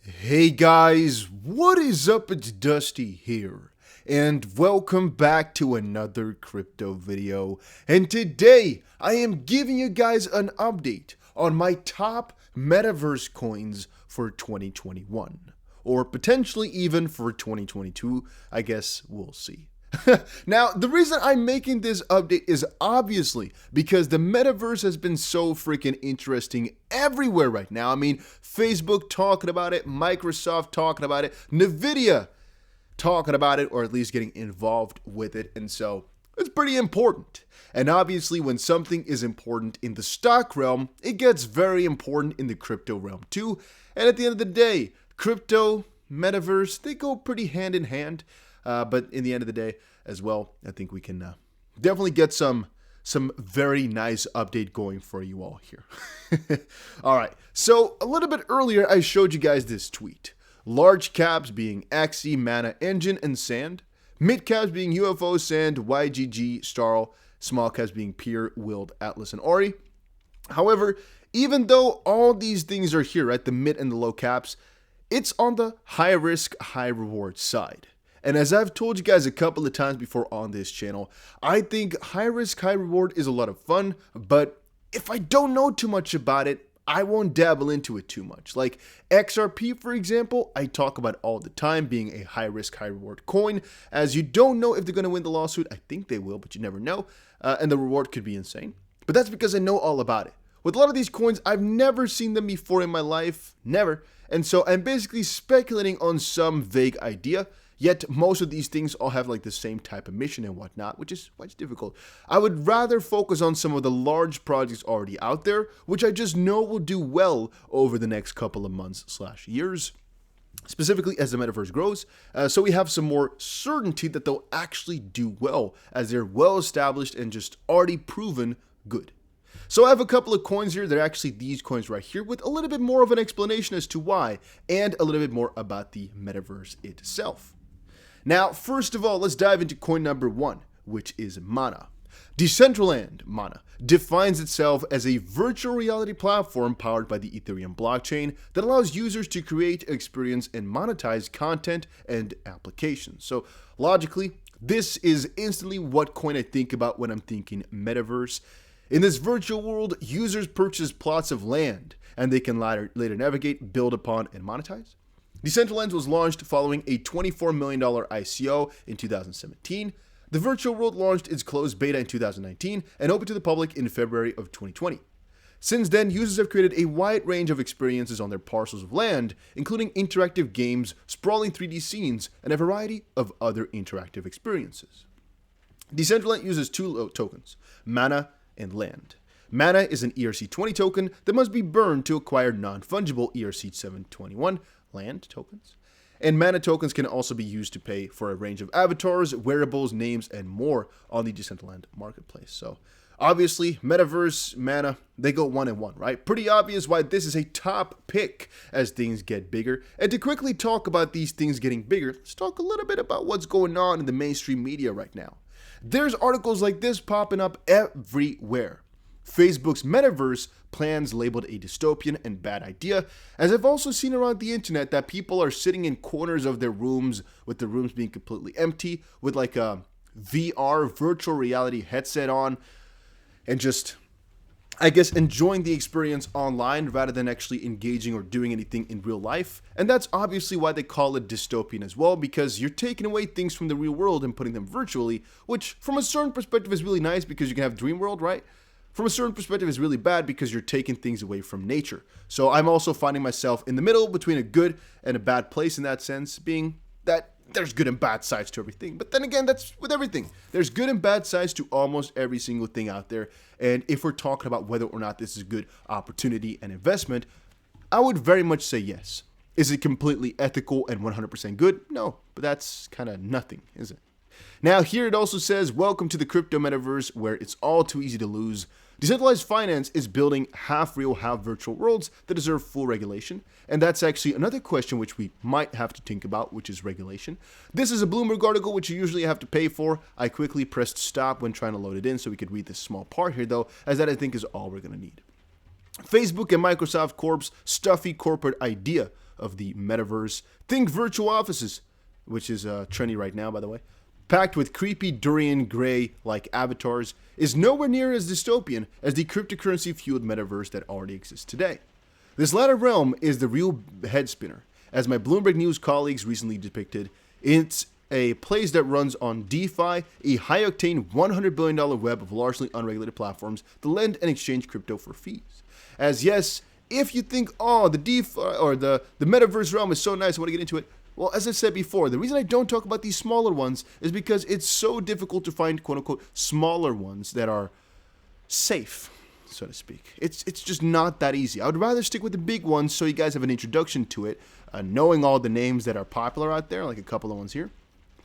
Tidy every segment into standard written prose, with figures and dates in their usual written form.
Hey guys, what is up? It's Dusty here, and welcome back to another crypto video. And today, I am giving you guys an update on my top Metaverse coins for 2021, or potentially even for 2022. I guess we'll see. Now, the reason I'm making this update is obviously because the metaverse has been so freaking interesting everywhere right now. I mean, Facebook talking about it, Microsoft talking about it, Nvidia talking about it, or at least getting involved with it. And so it's pretty important. And obviously, when something is important in the stock realm, it gets very important in the crypto realm too. And at the end of the day, crypto, metaverse, they go pretty hand in hand. But in the end of the day as well, I think we can definitely get some very nice update going for you all here. All right. So a little bit earlier, I showed you guys this tweet. Large caps being Axie, Mana, Enjin, and Sand. Mid caps being UFO, Sand, YGG, Starl. Small caps being Peer, Wild, Atlas, and Ori. However, even though all these things are here, right, the mid and the low caps, it's on the high risk, high reward side. And as I've told you guys a couple of times before on this channel, I think high risk, high reward is a lot of fun, but if I don't know too much about it, I won't dabble into it too much. Like XRP, for example, I talk about all the time being a high risk, high reward coin, as you don't know if they're going to win the lawsuit. I think they will, but you never know. And the reward could be insane. But that's because I know all about it. With a lot of these coins, I've never seen them before in my life. Never. And so I'm basically speculating on some vague idea. Yet most of these things all have like the same type of mission and whatnot, which is why it's difficult. I would rather focus on some of the large projects already out there, which I just know will do well over the next couple of months/years, specifically as the metaverse grows. So we have some more certainty that they'll actually do well, as they're well established and just already proven good. So I have a couple of coins here. They're actually these coins right here with a little bit more of an explanation as to why and a little bit more about the metaverse itself. Now, first of all, let's dive into coin number one, which is Mana. Decentraland Mana defines itself as a virtual reality platform powered by the Ethereum blockchain that allows users to create, experience, and monetize content and applications. So logically, this is instantly what coin I think about when I'm thinking metaverse. In this virtual world, users purchase plots of land, and they can later navigate, build upon, and monetize. Decentraland was launched following a $24 million ICO in 2017. The virtual world launched its closed beta in 2019 and opened to the public in February of 2020. Since then, users have created a wide range of experiences on their parcels of land, including interactive games, sprawling 3D scenes, and a variety of other interactive experiences. Decentraland uses two tokens, Mana and Land. Mana is an ERC20 token that must be burned to acquire non-fungible ERC721 land tokens. And Mana tokens can also be used to pay for a range of avatars, wearables, names, and more on the Decentraland marketplace. So obviously, Metaverse, Mana, they go one and one, right? Pretty obvious why this is a top pick as things get bigger. And to quickly talk about these things getting bigger, let's talk a little bit about what's going on in the mainstream media right now. There's articles like this popping up everywhere. Facebook's Metaverse plans labeled a dystopian and bad idea, as I've also seen around the internet that people are sitting in corners of their rooms, with the rooms being completely empty, with like a VR virtual reality headset on, and just, I guess, enjoying the experience online rather than actually engaging or doing anything in real life. And that's obviously why they call it dystopian as well, because you're taking away things from the real world and putting them virtually, which from a certain perspective is really nice because you can have dream world, right? From a certain perspective is really bad because you're taking things away from nature. So I'm also finding myself in the middle between a good and a bad place in that sense, being that there's good and bad sides to everything. But then again, that's with everything. There's good and bad sides to almost every single thing out there. And if we're talking about whether or not this is a good opportunity and investment, I would very much say yes. Is it completely ethical and 100% good? No, but that's kind of nothing, is it? Now here it also says, welcome to the crypto metaverse where it's all too easy to lose. Decentralized finance is building half real, half virtual worlds that deserve full regulation. And that's actually another question which we might have to think about, which is regulation. This is a Bloomberg article, which you usually have to pay for. I quickly pressed stop when trying to load it in so we could read this small part here, though, as that I think is all we're going to need. Facebook and Microsoft Corp's stuffy corporate idea of the Metaverse. Think virtual offices, which is trendy right now, by the way, packed with creepy Dorian Gray-like avatars, is nowhere near as dystopian as the cryptocurrency-fueled Metaverse that already exists today. This latter realm is the real head spinner. As my Bloomberg News colleagues recently depicted, it's a place that runs on DeFi, a high-octane $100 billion web of largely unregulated platforms to lend and exchange crypto for fees. As yes, if you think, oh, the DeFi or the Metaverse realm is so nice, I want to get into it. Well, as I said before, the reason I don't talk about these smaller ones is because it's so difficult to find quote-unquote smaller ones that are safe, so to speak. It's just not that easy. I would rather stick with the big ones so you guys have an introduction to it, knowing all the names that are popular out there, like a couple of ones here.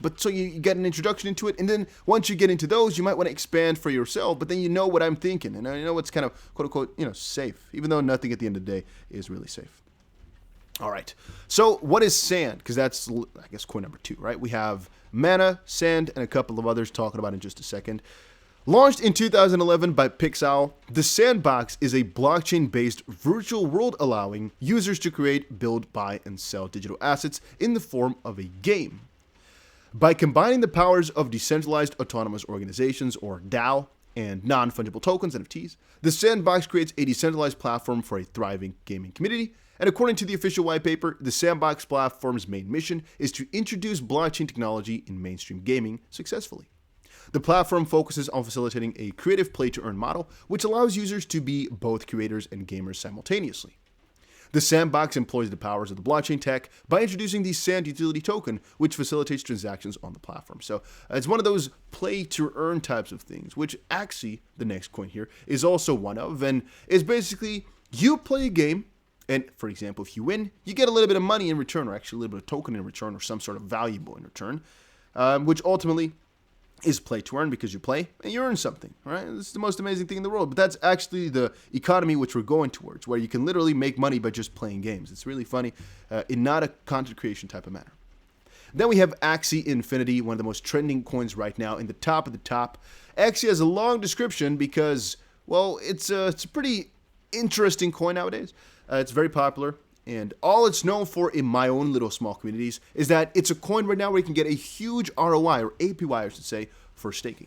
But so you get an introduction into it, and then once you get into those, you might want to expand for yourself, but then you know what I'm thinking, and I know what's kind of quote-unquote, safe, even though nothing at the end of the day is really safe. All right, so what is Sand? Because that's, I guess, coin number 2, right? We have Mana, Sand, and a couple of others talking about in just a second. Launched in 2011 by Pixel, the Sandbox is a blockchain-based virtual world allowing users to create, build, buy, and sell digital assets in the form of a game. By combining the powers of decentralized autonomous organizations, or DAO, and non-fungible tokens, NFTs, the Sandbox creates a decentralized platform for a thriving gaming community. And according to the official white paper, the Sandbox platform's main mission is to introduce blockchain technology in mainstream gaming successfully. The platform focuses on facilitating a creative play-to-earn model, which allows users to be both creators and gamers simultaneously. The Sandbox employs the powers of the blockchain tech by introducing the Sand utility token, which facilitates transactions on the platform. So it's one of those play-to-earn types of things, which Axie, the next coin here, is also one of, and is basically you play a game, and for example, if you win, you get a little bit of money in return, or actually a little bit of token in return, or some sort of valuable in return, which ultimately is play to earn because you play and you earn something, right? This is the most amazing thing in the world, but that's actually the economy which we're going towards, where you can literally make money by just playing games. It's really funny in not a content creation type of manner. Then we have Axie Infinity, one of the most trending coins right now, in the top of the top. Axie has a long description because, well, it's a pretty interesting coin nowadays. It's very popular, and all it's known for in my own little small communities is that it's a coin right now where you can get a huge ROI, or APY I should say, for staking.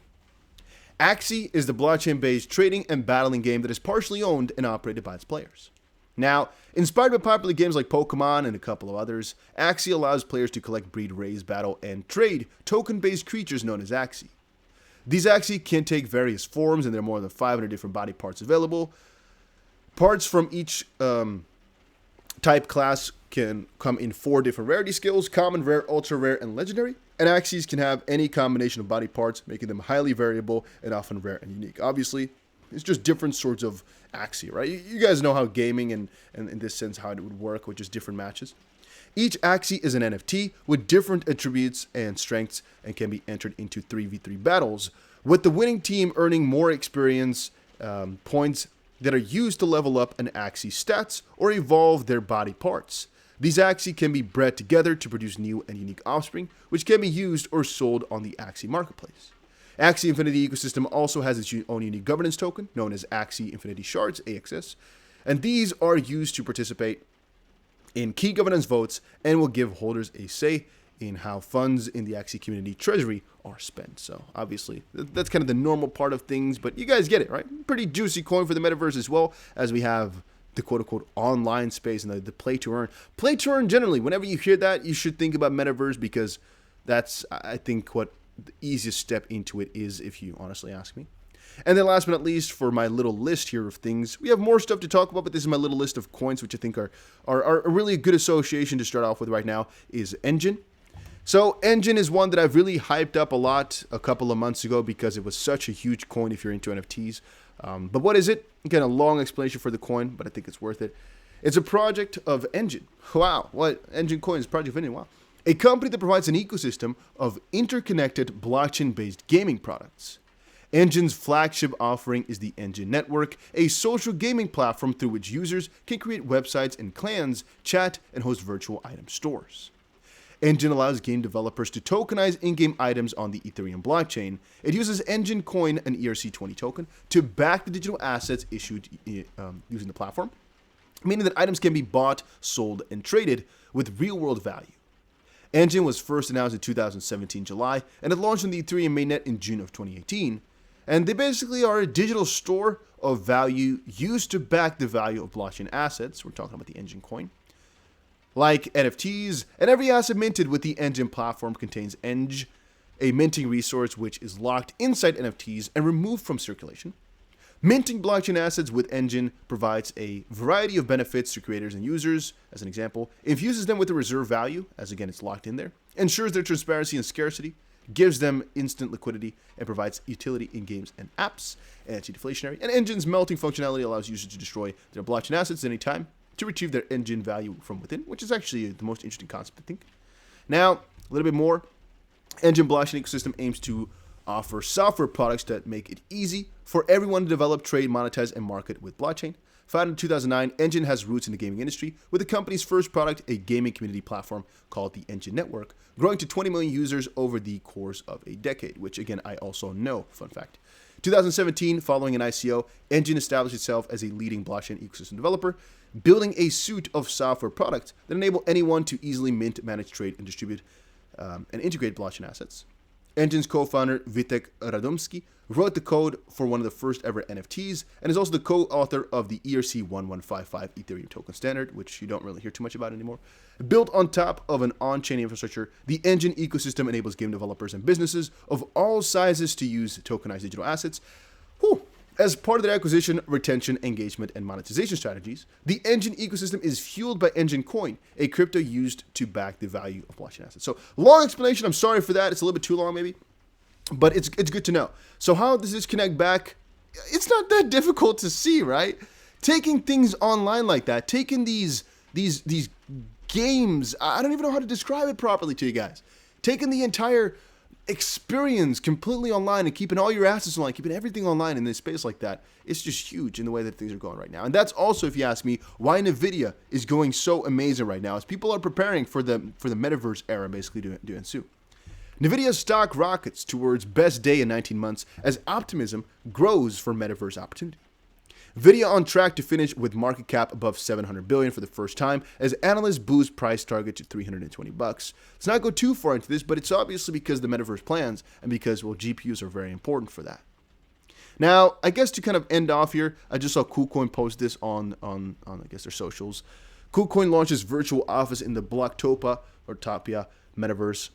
Axie is the blockchain-based trading and battling game that is partially owned and operated by its players. Now, inspired by popular games like Pokemon and a couple of others, Axie allows players to collect, breed, raise, battle, and trade token-based creatures known as Axie. These Axie can take various forms, and there are more than 500 different body parts available. Parts from each type class can come in 4 different rarity scales: common, rare, ultra rare, and legendary. And Axies can have any combination of body parts, making them highly variable and often rare and unique. Obviously, it's just different sorts of Axie, right? You guys know how gaming and in this sense how it would work with just different matches. Each Axie is an NFT with different attributes and strengths and can be entered into 3v3 battles, with the winning team earning more experience points that are used to level up an Axie stats or evolve their body parts. These Axie can be bred together to produce new and unique offspring, which can be used or sold on the Axie marketplace. Axie Infinity ecosystem also has its own unique governance token, known as Axie Infinity Shards, AXS, and these are used to participate in key governance votes and will give holders a say in how funds in the Axie community treasury are spent. So obviously that's kind of the normal part of things, but you guys get it, right? Pretty juicy coin for the metaverse, as well as we have the quote-unquote online space and the play to earn. Play to earn generally, whenever you hear that, you should think about metaverse, because that's, I think, what the easiest step into it is, if you honestly ask me. And then last but not least, for my little list here of things, we have more stuff to talk about, but this is my little list of coins, which I think are a really good association to start off with right now, is Enjin. So Enjin is one that I've really hyped up a lot a couple of months ago because it was such a huge coin if you're into NFTs. But what is it? Again, a long explanation for the coin, but I think it's worth it. It's a project of Enjin. Wow, what? Enjin Coin is Project of Enjin, wow. A company that provides an ecosystem of interconnected blockchain-based gaming products. Enjin's flagship offering is the Enjin Network, a social gaming platform through which users can create websites and clans, chat, and host virtual item stores. Enjin allows game developers to tokenize in-game items on the Ethereum blockchain. It uses Enjin Coin, an ERC20 token, to back the digital assets issued using the platform. meaning that items can be bought, sold, and traded with real-world value. Enjin was first announced in 2017 July, and it launched on the Ethereum mainnet in June of 2018. And they basically are a digital store of value used to back the value of blockchain assets. We're talking about the Enjin coin. Like NFTs, and every asset minted with the Enjin platform contains Enj, a minting resource which is locked inside NFTs and removed from circulation. Minting blockchain assets with Enjin provides a variety of benefits to creators and users. As an example, infuses them with a reserve value, as again it's locked in there, ensures their transparency and scarcity, gives them instant liquidity, and provides utility in games and apps, anti-deflationary. And Enjin's melting functionality allows users to destroy their blockchain assets at any time to retrieve their Enjin value from within, which is actually the most interesting concept, I think. Now, a little bit more. Enjin blockchain ecosystem aims to offer software products that make it easy for everyone to develop, trade, monetize, and market with blockchain. Founded in 2009, Enjin has roots in the gaming industry, with the company's first product, a gaming community platform called the Enjin Network, growing to 20 million users over the course of a decade, which again, I also know, fun fact. 2017, following an ICO, Enjin established itself as a leading blockchain ecosystem developer, building a suite of software products that enable anyone to easily mint, manage, trade, and distribute and integrate blockchain assets. Enjin's co-founder Vitek Radomski wrote the code for one of the first ever NFTs and is also the co-author of the ERC-1155 Ethereum token standard, which you don't really hear too much about anymore. Built on top of an on-chain infrastructure, the Enjin ecosystem enables game developers and businesses of all sizes to use tokenized digital assets. As part of their acquisition, retention, engagement, and monetization strategies, the Enjin ecosystem is fueled by Enjin Coin, a crypto used to back the value of blockchain assets. So, long explanation. I'm sorry for that. It's a little bit too long, maybe, but it's good to know. So, how does this connect back? It's not that difficult to see, right? Taking things online like that, taking these games. I don't even know how to describe it properly to you guys. Taking the entire experience completely online and keeping all your assets online, keeping everything online in this space like that, it's just huge in the way that things are going right now. And that's also, if you ask me, why Nvidia is going so amazing right now, as people are preparing for the Metaverse era basically to ensue. Nvidia's stock rockets towards best day in 19 months as optimism grows for Metaverse opportunity. Nvidia on track to finish with market cap above $700 billion for the first time as analysts boost price target to $320. Let's not go too far into this, but it's obviously because the Metaverse plans and because, well, GPUs are very important for that. Now, I guess to kind of end off here, I just saw KuCoin post this on I guess their socials. KuCoin launches virtual office in the Bloktopia Metaverse.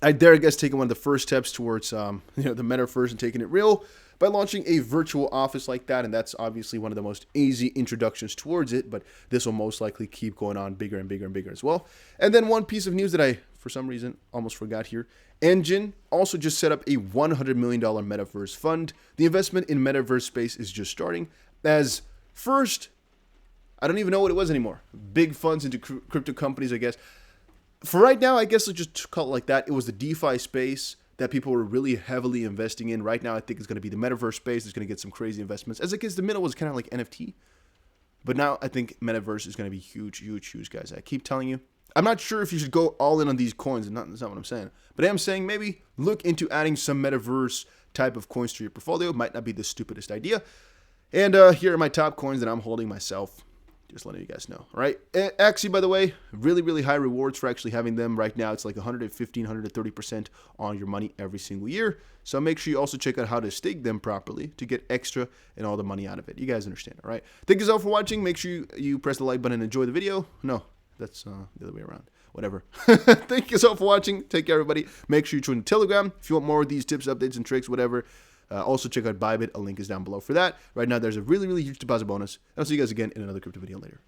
I guess taking one of the first steps towards the Metaverse and taking it real by launching a virtual office like that, and that's obviously one of the most easy introductions towards it, but this will most likely keep going on bigger and bigger and bigger as well. And then one piece of news that I, for some reason, almost forgot here. Enjin also just set up a $100 million Metaverse fund. The investment in Metaverse space is just starting. As first, I don't even know what it was anymore. Big funds into crypto companies, I guess. For right now, I guess let's just call it like that. It was the DeFi space that people were really heavily investing in. Right now, I think it's going to be the Metaverse space. It's going to get some crazy investments. As I guess the middle was kind of like NFT. But now I think Metaverse is going to be huge, huge, huge, guys. I keep telling you. I'm not sure if you should go all in on these coins. That's not what I'm saying. But I am saying maybe look into adding some Metaverse type of coins to your portfolio. Might not be the stupidest idea. And here are my top coins that I'm holding myself. Just letting you guys know. All right. Axie, by the way, really, really high rewards for actually having them. Right now, it's like 115, 130% on your money every single year. So make sure you also check out how to stake them properly to get extra and all the money out of it. You guys understand, all right? Thank you all for watching. Make sure you press the like button and enjoy the video. No, that's the other way around. Whatever. Thank you all for watching. Take care, everybody. Make sure you join the Telegram if you want more of these tips, updates, and tricks, whatever. Also, check out Bybit. A link is down below for that. Right now, there's a really, really huge deposit bonus. I'll see you guys again in another crypto video later.